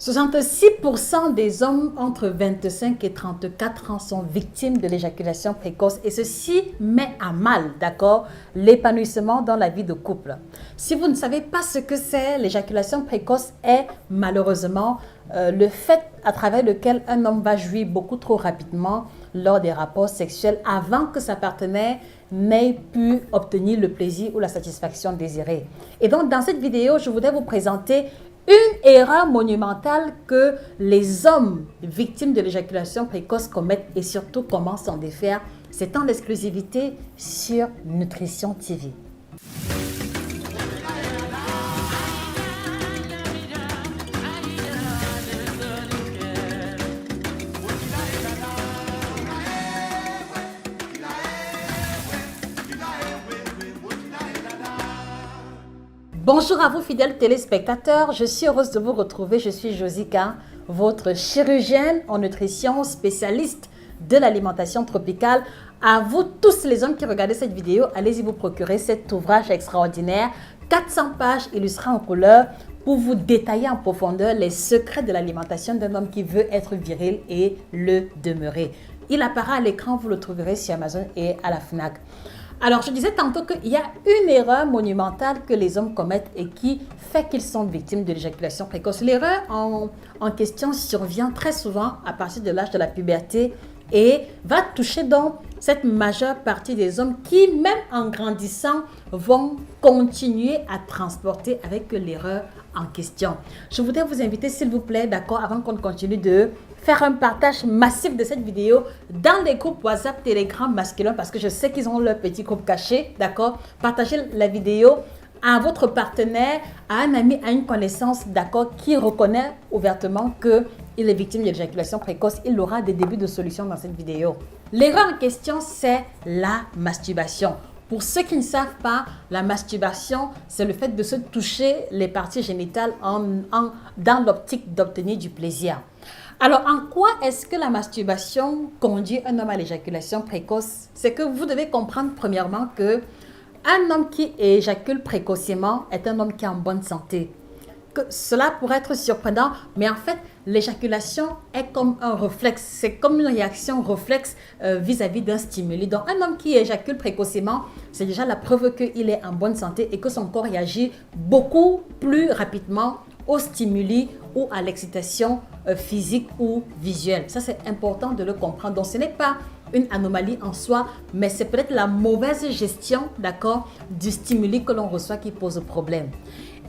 66% des hommes entre 25 et 34 ans sont victimes de l'éjaculation précoce et ceci met à mal, d'accord, l'épanouissement dans la vie de couple. Si vous ne savez pas ce que c'est, l'éjaculation précoce est malheureusement le fait à travers lequel un homme va jouir beaucoup trop rapidement lors des rapports sexuels avant que sa partenaire n'ait pu obtenir le plaisir ou la satisfaction désirée. Et donc, dans cette vidéo, je voudrais vous présenter une erreur monumentale que les hommes victimes de l'éjaculation précoce commettent et surtout comment s'en défaire. C'est en exclusivité sur Nutrition TV. Bonjour à vous fidèles téléspectateurs, je suis heureuse de vous retrouver, je suis Josica, votre chirurgienne en nutrition, spécialiste de l'alimentation tropicale. À vous tous les hommes qui regardez cette vidéo, allez-y vous procurer cet ouvrage extraordinaire, 400 pages illustrées en couleur pour vous détailler en profondeur les secrets de l'alimentation d'un homme qui veut être viril et le demeurer. Il apparaît à l'écran, vous le trouverez sur Amazon et à la FNAC. Alors, je disais tantôt qu'il y a une erreur monumentale que les hommes commettent et qui fait qu'ils sont victimes de l'éjaculation précoce. L'erreur en question survient très souvent à partir de l'âge de la puberté et va toucher donc cette majeure partie des hommes qui, même en grandissant, vont continuer à transporter avec l'erreur en question. Je voudrais vous inviter, s'il vous plaît, d'accord, avant qu'on continue, de faire un partage massif de cette vidéo dans les groupes WhatsApp, Telegram masculins, parce que je sais qu'ils ont leur petit groupe caché, d'accord. Partagez la vidéo à votre partenaire, à un ami, à une connaissance, d'accord, qui reconnaît ouvertement qu'il est victime de l'éjaculation précoce. Il aura des débuts de solutions dans cette vidéo. L'erreur en question, c'est la masturbation. Pour ceux qui ne savent pas, la masturbation, c'est le fait de se toucher les parties génitales dans l'optique d'obtenir du plaisir. Alors, en quoi est-ce que la masturbation conduit un homme à l'éjaculation précoce? C'est que vous devez comprendre premièrement que un homme qui éjacule précocement est un homme qui est en bonne santé. Que cela pourrait être surprenant, mais en fait, l'éjaculation est comme un réflexe. C'est comme une réaction réflexe vis-à-vis d'un stimuli. Donc, un homme qui éjacule précocement, c'est déjà la preuve qu'il est en bonne santé et que son corps réagit beaucoup plus rapidement aux stimuli ou à l'excitation physique ou visuelle. Ça, c'est important de le comprendre. Donc, ce n'est pas une anomalie en soi, mais c'est peut-être la mauvaise gestion, d'accord, du stimuli que l'on reçoit qui pose problème.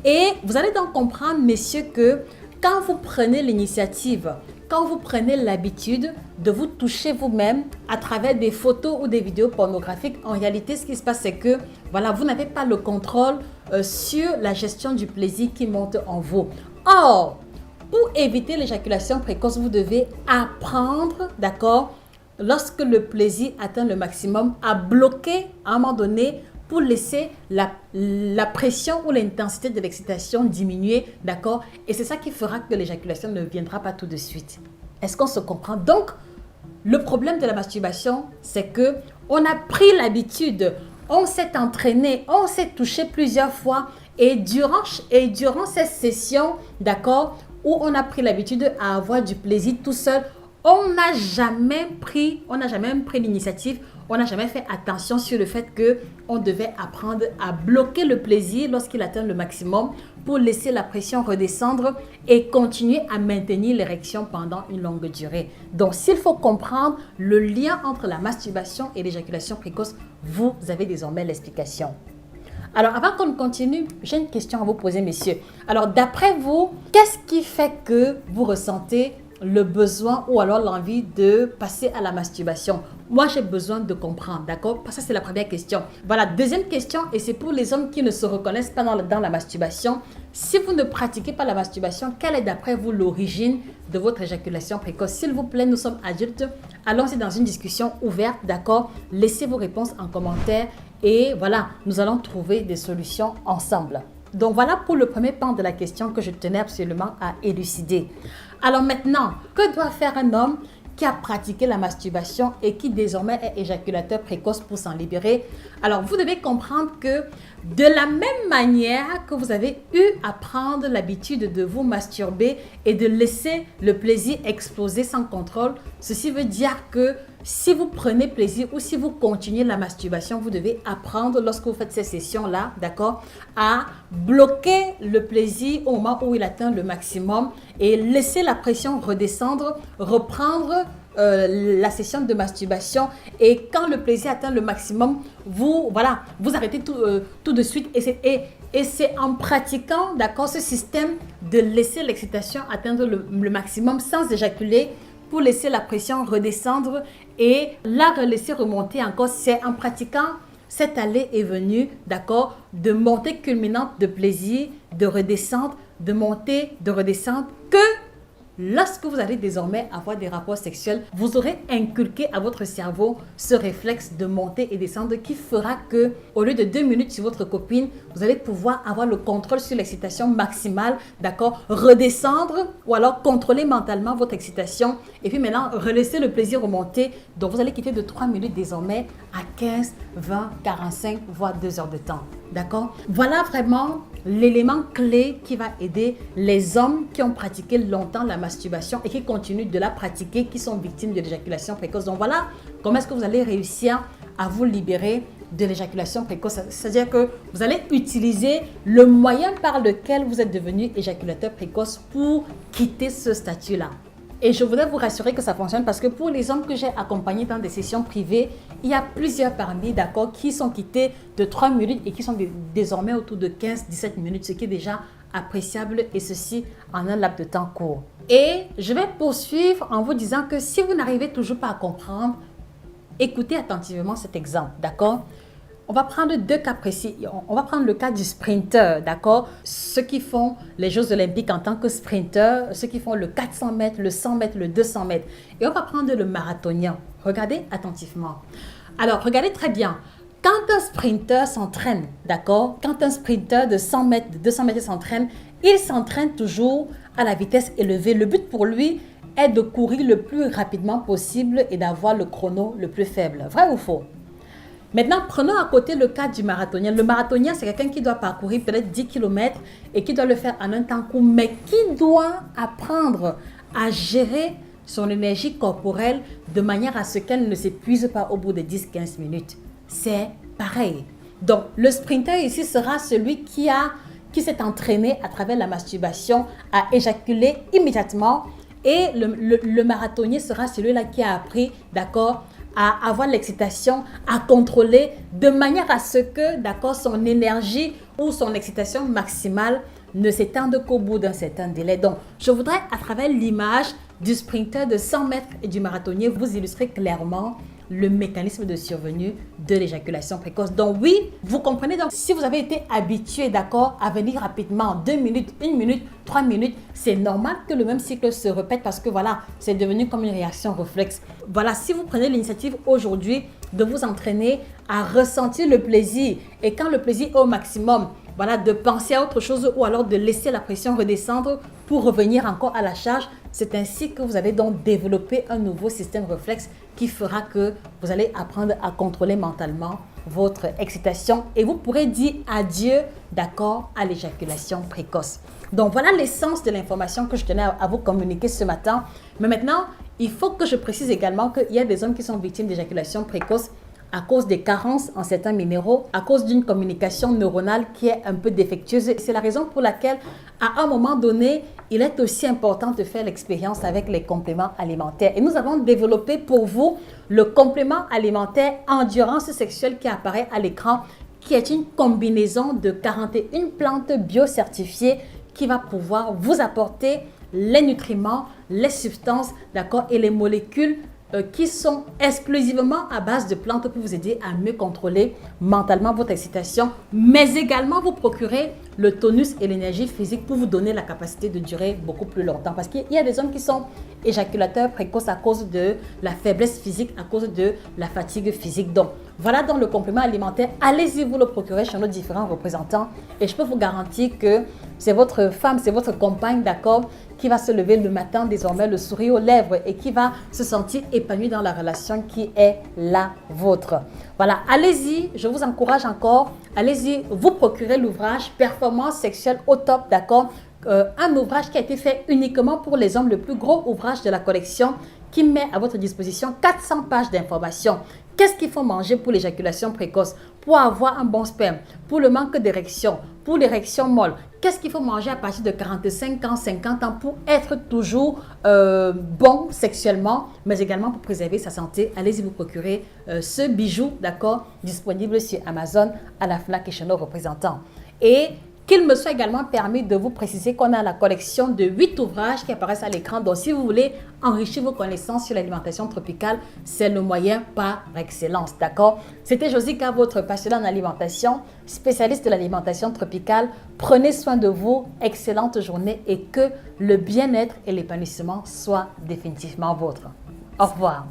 Et vous allez donc comprendre, messieurs, que quand vous prenez l'initiative, quand vous prenez l'habitude de vous toucher vous-même à travers des photos ou des vidéos pornographiques, en réalité, ce qui se passe, c'est que voilà, vous n'avez pas le contrôle sur la gestion du plaisir qui monte en vous. Or, pour éviter l'éjaculation précoce, vous devez apprendre, d'accord, lorsque le plaisir atteint le maximum, à bloquer à un moment donné pour laisser la pression ou l'intensité de l'excitation diminuer, d'accord? Et c'est ça qui fera que l'éjaculation ne viendra pas tout de suite. Est-ce qu'on se comprend? Donc, le problème de la masturbation, c'est que on a pris l'habitude, on s'est entraîné, on s'est touché plusieurs fois et durant ces sessions, d'accord, où on a pris l'habitude à avoir du plaisir tout seul, on n'a jamais pris l'initiative, on n'a jamais fait attention sur le fait qu'on devait apprendre à bloquer le plaisir lorsqu'il atteint le maximum pour laisser la pression redescendre et continuer à maintenir l'érection pendant une longue durée. Donc, s'il faut comprendre le lien entre la masturbation et l'éjaculation précoce, vous avez désormais l'explication. Alors, avant qu'on continue, j'ai une question à vous poser, messieurs. Alors, d'après vous, qu'est-ce qui fait que vous ressentez le besoin ou alors l'envie de passer à la masturbation? Moi, j'ai besoin de comprendre, d'accord? Ça, c'est la première question. Voilà, deuxième question, et c'est pour les hommes qui ne se reconnaissent pas dans la masturbation. Si vous ne pratiquez pas la masturbation, quelle est d'après vous l'origine de votre éjaculation précoce? S'il vous plaît, nous sommes adultes. Allons-y dans une discussion ouverte, d'accord? Laissez vos réponses en commentaire et voilà, nous allons trouver des solutions ensemble. Donc voilà pour le premier pan de la question que je tenais absolument à élucider. Alors maintenant, que doit faire un homme qui a pratiqué la masturbation et qui désormais est éjaculateur précoce pour s'en libérer. Alors, vous devez comprendre que de la même manière que vous avez eu à prendre l'habitude de vous masturber et de laisser le plaisir exploser sans contrôle, ceci veut dire que si vous prenez plaisir ou si vous continuez la masturbation, vous devez apprendre lorsque vous faites ces sessions-là, d'accord, à bloquer le plaisir au moment où il atteint le maximum et laisser la pression redescendre, reprendre la session de masturbation et quand le plaisir atteint le maximum, vous arrêtez tout de suite et c'est en pratiquant, d'accord, ce système de laisser l'excitation atteindre le maximum sans éjaculer pour laisser la pression redescendre et la laisser remonter encore. C'est en pratiquant cette allée et venue, d'accord, de montée culminante de plaisir, de redescente, de montée, de redescente, que lorsque vous allez désormais avoir des rapports sexuels, vous aurez inculqué à votre cerveau ce réflexe de monter et descendre qui fera que, au lieu de 2 minutes sur votre copine, vous allez pouvoir avoir le contrôle sur l'excitation maximale, d'accord, redescendre ou alors contrôler mentalement votre excitation et puis maintenant relaisser le plaisir remonter. Donc vous allez quitter de 3 minutes désormais à 15, 20, 45, voire 2 heures de temps. D'accord? Voilà vraiment l'élément clé qui va aider les hommes qui ont pratiqué longtemps la masturbation et qui continuent de la pratiquer, qui sont victimes de l'éjaculation précoce. Donc voilà comment est-ce que vous allez réussir à vous libérer de l'éjaculation précoce. C'est-à-dire que vous allez utiliser le moyen par lequel vous êtes devenu éjaculateur précoce pour quitter ce statut-là. Et je voudrais vous rassurer que ça fonctionne parce que pour les hommes que j'ai accompagnés dans des sessions privées, il y a plusieurs parmi, d'accord, qui sont quittés de 3 minutes et qui sont désormais autour de 15-17 minutes, ce qui est déjà appréciable et ceci en un laps de temps court. Et je vais poursuivre en vous disant que si vous n'arrivez toujours pas à comprendre, écoutez attentivement cet exemple, d'accord? On va prendre 2 cas précis. On va prendre le cas du sprinter, d'accord? Ceux qui font les Jeux Olympiques en tant que sprinter, ceux qui font le 400 mètres, le 100 mètres, le 200 mètres. Et on va prendre le marathonien. Regardez attentivement. Alors, regardez très bien. Quand un sprinter s'entraîne, d'accord? Quand un sprinter de 100 mètres, de 200 mètres s'entraîne, il s'entraîne toujours à la vitesse élevée. Le but pour lui est de courir le plus rapidement possible et d'avoir le chrono le plus faible. Vrai ou faux? Maintenant, prenons à côté le cas du marathonien. Le marathonien, c'est quelqu'un qui doit parcourir peut-être 10 km et qui doit le faire en un temps court, mais qui doit apprendre à gérer son énergie corporelle de manière à ce qu'elle ne s'épuise pas au bout de 10-15 minutes. C'est pareil. Donc, le sprinter ici sera celui qui s'est entraîné à travers la masturbation à éjaculer immédiatement et le marathonien sera celui-là qui a appris, d'accord, à avoir l'excitation, à contrôler de manière à ce que, d'accord, son énergie ou son excitation maximale ne s'étende qu'au bout d'un certain délai. Donc, je voudrais, à travers l'image du sprinter de 100 mètres et du marathonnier, vous illustrer clairement le mécanisme de survenue de l'éjaculation précoce. Donc oui, vous comprenez, donc si vous avez été habitué, d'accord, à venir rapidement, 2 minutes, 1 minute, 3 minutes, c'est normal que le même cycle se répète parce que voilà, c'est devenu comme une réaction réflexe. Voilà, si vous prenez l'initiative aujourd'hui de vous entraîner à ressentir le plaisir et quand le plaisir est au maximum, voilà, de penser à autre chose ou alors de laisser la pression redescendre pour revenir encore à la charge, c'est ainsi que vous allez donc développer un nouveau système réflexe qui fera que vous allez apprendre à contrôler mentalement votre excitation et vous pourrez dire adieu, d'accord, à l'éjaculation précoce. Donc voilà l'essence de l'information que je tenais à vous communiquer ce matin. Mais maintenant, il faut que je précise également qu'il y a des hommes qui sont victimes d'éjaculation précoce à cause des carences en certains minéraux, à cause d'une communication neuronale qui est un peu défectueuse. C'est la raison pour laquelle, à un moment donné, il est aussi important de faire l'expérience avec les compléments alimentaires. Et nous avons développé pour vous le complément alimentaire endurance sexuelle qui apparaît à l'écran, qui est une combinaison de 41 plantes biocertifiées qui va pouvoir vous apporter les nutriments, les substances, d'accord, et les molécules qui sont exclusivement à base de plantes pour vous aider à mieux contrôler mentalement votre excitation, mais également vous procurer le tonus et l'énergie physique pour vous donner la capacité de durer beaucoup plus longtemps. Parce qu'il y a des hommes qui sont éjaculateurs précoces à cause de la faiblesse physique, à cause de la fatigue physique. Donc, voilà dans le complément alimentaire. Allez-y vous le procurer chez nos différents représentants et je peux vous garantir que c'est votre femme, c'est votre compagne, d'accord, qui va se lever le matin, désormais le sourire aux lèvres et qui va se sentir épanoui dans la relation qui est la vôtre. Voilà, allez-y, je vous encourage encore, allez-y, vous procurez l'ouvrage Performance sexuelle au top, d'accord? Un ouvrage qui a été fait uniquement pour les hommes, le plus gros ouvrage de la collection qui met à votre disposition 400 pages d'informations. Qu'est-ce qu'il faut manger pour l'éjaculation précoce, pour avoir un bon sperme, pour le manque d'érection, pour l'érection molle? Qu'est-ce qu'il faut manger à partir de 45 ans, 50 ans pour être toujours bon sexuellement, mais également pour préserver sa santé? Allez-y vous procurer ce bijou, d'accord, disponible sur Amazon, à la FNAC et chez nos représentants. Et qu'il me soit également permis de vous préciser qu'on a la collection de 8 ouvrages qui apparaissent à l'écran. Donc, si vous voulez enrichir vos connaissances sur l'alimentation tropicale, c'est le moyen par excellence, d'accord? C'était Josica, votre passionnée en alimentation, spécialiste de l'alimentation tropicale. Prenez soin de vous, excellente journée et que le bien-être et l'épanouissement soient définitivement vôtres. Au revoir.